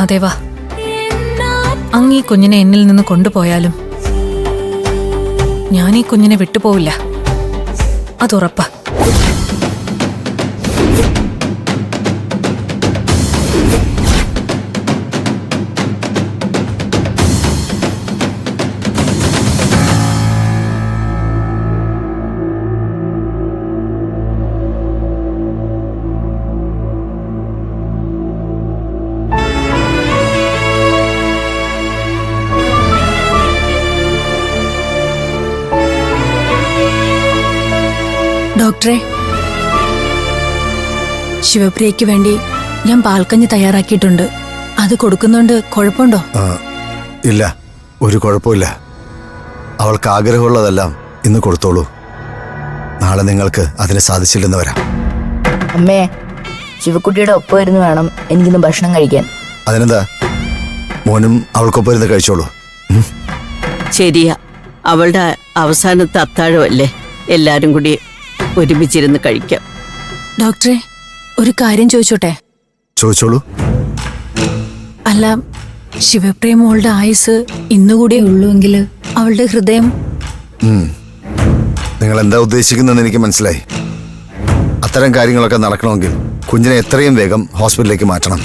മഹാദേവ, അങ്ങ് ഈ കുഞ്ഞിനെ എന്നിൽ നിന്ന് കൊണ്ടുപോയാലും ഞാൻ ഈ കുഞ്ഞിനെ വിട്ടുപോവില്ല, അതുറപ്പാ. ഡോക്ടറെ, ശിവപ്രിയയ്ക്ക് വേണ്ടി ഞാൻ പാൽക്കഞ്ഞി തയ്യാറാക്കിയിട്ടുണ്ട്. അത് കൊടുക്കുന്നോണ്ട് കുഴപ്പമുണ്ടോ? ഇല്ല, ഒരു കുഴപ്പമില്ല. അവൾക്ക് ആഗ്രഹമുള്ളതെല്ലാം ഇന്ന് കൊടുത്തോളൂ. നാളെ നിങ്ങൾക്ക് അതിന് സാധിച്ചില്ലെന്ന് വരാം. അമ്മേ, ശിവക്കുട്ടിയുടെ ഒപ്പം ഇരുന്ന് വേണം എനിക്കിന്ന് ഭക്ഷണം കഴിക്കാൻ. അതിനെന്താ, മോനും അവൾക്കൊപ്പം ഇരുന്ന് കഴിച്ചോളൂ. ശരിയാ, അവളുടെ അവസാനത്തെ അത്താഴമല്ലേ, എല്ലാരും കൂടി ഒരുമിച്ചിരുന്ന് കഴിക്കാം. ഡോക്ടറെ, ഒരു കാര്യം ചോദിച്ചോട്ടെ? ചോദിച്ചോളൂ. അല്ല, ശിവപ്രിയ മോളുടെ ആയുസ് ഇന്നുകൂടിയേ ഉള്ളൂവെങ്കിൽ അവളുടെ ഹൃദയം... നിങ്ങൾ എന്താ ഉദ്ദേശിക്കുന്നതെന്ന് എനിക്ക് മനസ്സിലായി. അത്തരം കാര്യങ്ങളൊക്കെ നടക്കണമെങ്കിൽ കുഞ്ഞിനെ എത്രയും വേഗം ഹോസ്പിറ്റലിലേക്ക് മാറ്റണം.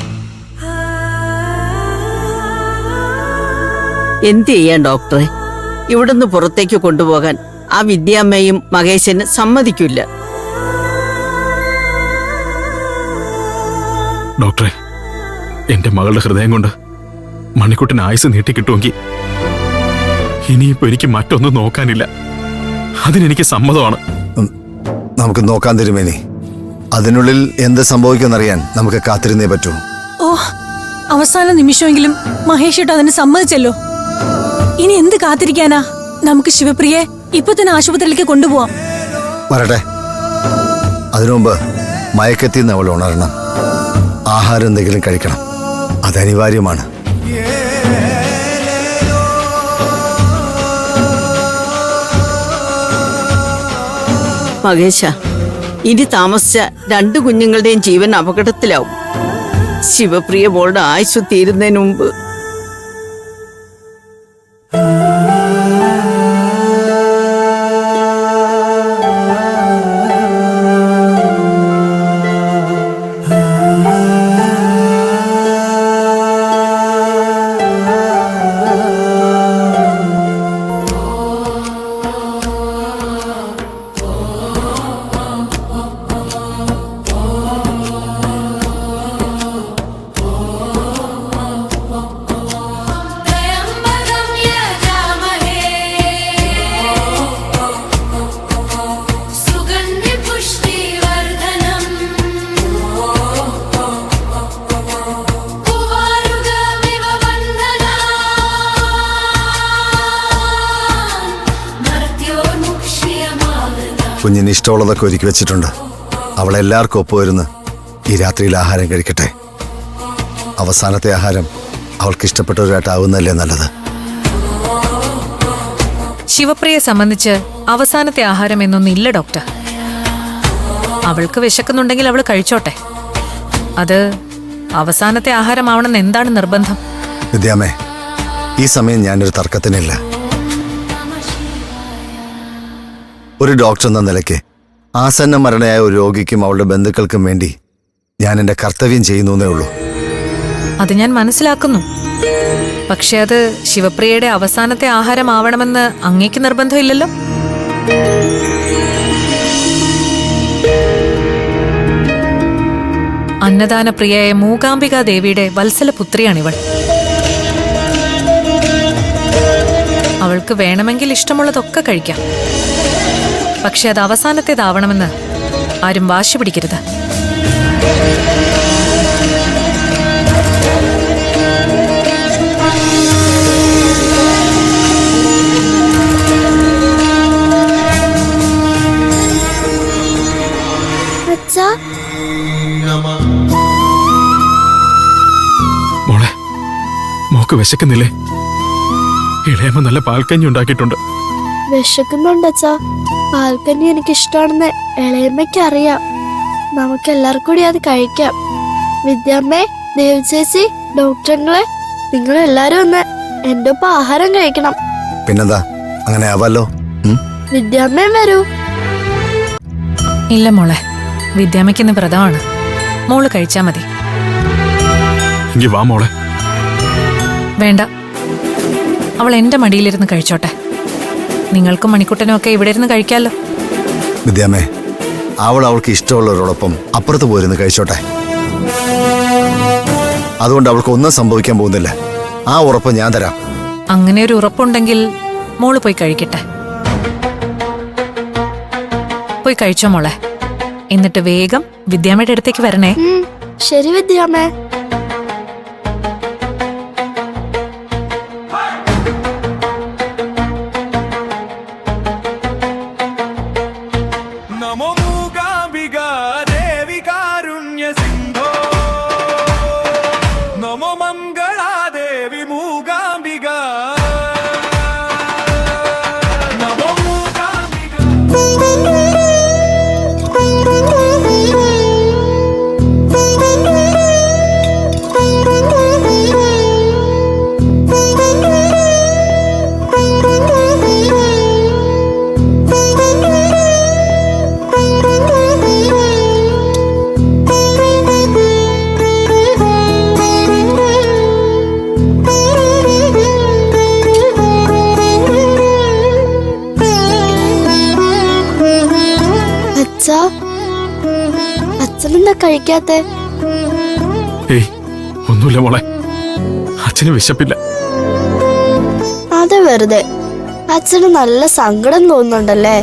എന്ത് ചെയ്യാൻ ഡോക്ടറെ, ഇവിടുന്ന് പുറത്തേക്ക് കൊണ്ടുപോകാൻ ആ വിദ്യാമ്മയും മഹേശന് സമ്മതിക്കില്ല. ഡോക്ടറെ, എന്റെ മകളുടെ ഹൃദയം കൊണ്ട് മണിക്കുട്ടൻ ആയുസ് നീട്ടിക്കിട്ടുമെങ്കിൽ ഇനിയിപ്പോ എനിക്ക് മറ്റൊന്നും നോക്കാനില്ല. അതിനെനിക്ക് സമ്മതമാണ്. നമുക്ക് നോക്കാൻ തരുമേനി. അതിനുള്ളിൽ എന്ത് സംഭവിക്കുമെന്നറിയാൻ നമുക്ക് കാത്തിരുന്നേ പറ്റൂ. ഓ, അവസാന നിമിഷമെങ്കിലും മഹേഷേട്ട് അതിന് സമ്മതിച്ചല്ലോ. ഇനി എന്ത് കാത്തിരിക്കാനാ? നമുക്ക് ശിവപ്രിയെ ഇപ്പൊ തന്നെ ആശുപത്രിയിലേക്ക് കൊണ്ടുപോവാം. വരട്ടെ. അതിനു മുമ്പ് മയക്കത്തിൽ നിന്ന് അവൾ ഉണരണം. ആഹാരം എന്തെങ്കിലും കഴിക്കണം, അതനിവാര്യമാണ്. മഹേശ, ഇനി താമസിച്ച 2 കുഞ്ഞുങ്ങളുടെയും ജീവൻ അപകടത്തിലാവും. ശിവപ്രിയ മോളുടെ ആയുസ് തീരുന്നതിന് മുമ്പ്. കുഞ്ഞിന് ഇഷ്ടമുള്ളതൊക്കെ ഒരുക്കി വെച്ചിട്ടുണ്ട്. അവളെല്ലാവർക്കും ഒപ്പം വരുന്ന് ഈ രാത്രിയിൽ ആഹാരം കഴിക്കട്ടെ. അവസാനത്തെ ആഹാരം അവൾക്ക് ഇഷ്ടപ്പെട്ടവരായിട്ടാവുന്നതല്ലേ നല്ലത്. ശിവപ്രിയയെ സംബന്ധിച്ച് അവസാനത്തെ ആഹാരം എന്നൊന്നും ഇല്ല ഡോക്ടർ. അവൾക്ക് വിശക്കുന്നുണ്ടെങ്കിൽ അവൾ കഴിച്ചോട്ടെ. അത് അവസാനത്തെ ആഹാരമാവണമെന്ന് എന്താണ് നിർബന്ധം? വിദ്യാമേ, ഈ സമയം ഞാനൊരു തർക്കത്തിനില്ല. ഒരു ഡോക്ടർ എന്ന നിലയ്ക്ക് ആസന്ന മരണയായ ഒരു രോഗിക്കും അവളുടെ ബന്ധുക്കൾക്കും വേണ്ടി ഞാൻ എൻ്റെ കർത്തവ്യം ചെയ്യുന്നേ ഉള്ളൂ. അത് ഞാൻ മനസ്സിലാക്കുന്നു. പക്ഷെ അത് ശിവപ്രിയയുടെ അവസാനത്തെ ആഹാരമാവണമെന്ന് അങ്ങേക്ക് നിർബന്ധമില്ലല്ലോ. അന്നദാനപ്രിയയായ മൂകാംബികാ ദേവിയുടെ വത്സലപുത്രിയാണിവൾ. അവൾക്ക് വേണമെങ്കിൽ ഇഷ്ടമുള്ളതൊക്കെ കഴിക്കാം. പക്ഷെ അത് അവസാനത്തേതാവണമെന്ന് ആരും വാശി പിടിക്കരുത്. മോളെ, മോക്ക് വിശക്കുന്നില്ലേ? ഇളയമ്മ നല്ല പാൽക്കഞ്ഞി ഉണ്ടാക്കിയിട്ടുണ്ട്. വിശക്കുന്നുണ്ടച്ചാ. പാൽക്കഞ്ഞി എനിക്കിഷ്ടമാണെന്ന് ഇളയമ്മയ്ക്ക് അറിയാം. നമുക്ക് എല്ലാവർക്കും കൂടി അത് കഴിക്കാം. വിദ്യാമ്മേ, ദേവ് ചേച്ചി, ഡോക്ടറങ്ങളെ നിങ്ങൾ എല്ലാരും ഒന്ന് എന്റെ ഒപ്പം ആഹാരം കഴിക്കണം. പിന്നെന്താ, അങ്ങനെ ആവാലോ. വിദ്യാമ്മയും വരൂ. ഇല്ല മോളെ, വിദ്യാമ്മയ്ക്കിന്ന് വ്രതമാണ്. മോള് കഴിച്ചാ മതി. എങ്കി വാ മോളെ. വേണ്ട, അവൾ എന്റെ മടിയിലിരുന്ന് കഴിച്ചോട്ടെ. നിങ്ങൾക്കും മണിക്കുട്ടനും ഒക്കെ ഇവിടെ ഇരുന്ന് കഴിക്കാമല്ലോ. വിദ്യാമേ, അവൾക്ക് ഇഷ്ടമുള്ളവരോടൊപ്പം അപ്പുറത്ത് പോയിരുന്ന് കഴിച്ചോട്ടെ. അതുകൊണ്ട് അവൾക്ക് ഒന്നും സംഭവിക്കാൻ പോകുന്നില്ല. ആ ഉറപ്പ് ഞാൻ തരാം. അങ്ങനെ ഒരു ഉറപ്പുണ്ടെങ്കിൽ മോള് പോയി കഴിക്കട്ടെ. പോയി കഴിച്ചോ മോളെ. എന്നിട്ട് വേഗം വിദ്യാമ്മയുടെ അടുത്തേക്ക് വരണേ. ശരി വിദ്യാമ്മേ. നമോ മൂകാംബിക ദേവി കാരുണ്യ സിന്ധോ നമോ മംഗളാദേവി മൂകാംബിക നമോ മൂകാംബിക. അച്ഛാ, അച്ഛനെന്താ കഴിക്കാത്തെ? ഏയ്, ഒന്നുമില്ല മോളെ. അച്ഛന് വിശപ്പില്ല. അത് വെറുതെ. അച്ഛന് നല്ല സങ്കടം തോന്നുന്നുണ്ടല്ലേ?